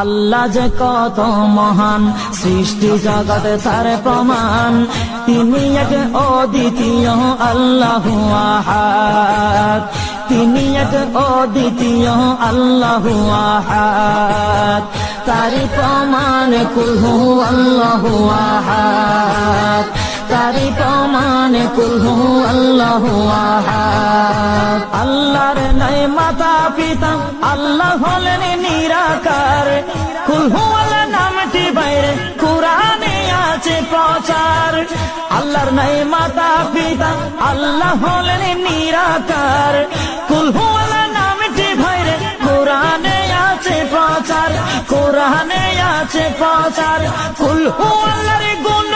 আল্লাহ যে কত মহান, সৃষ্টি জগৎ তার প্রমাণ। তিনি এক অদ্বিতীয় আল্লাহু আহাদ, তিনি এক অদ্বিতীয় আল্লাহু আহাদ। তারি প্রমাণ কুল হু আল্লাহু আহাদ, তারি প্রমাণ কুল হু আল্লাহু আহাদ। আল্লাহর নাই মাতা পিতা, আল্লাহ হলেন নিরাকার। কুল হু আল্লাহ নামটি বাইরে কুরআনে আছে প্রচার। আল্লাহর নাই মাতা পিতা, আল্লাহ হলেন নিরাকার। কুল হু আল্লাহ নামটি বাইরে কুরআনে আছে প্রচার, কুরআনে আছে প্রচার। কুল হু আল্লাহর গুণ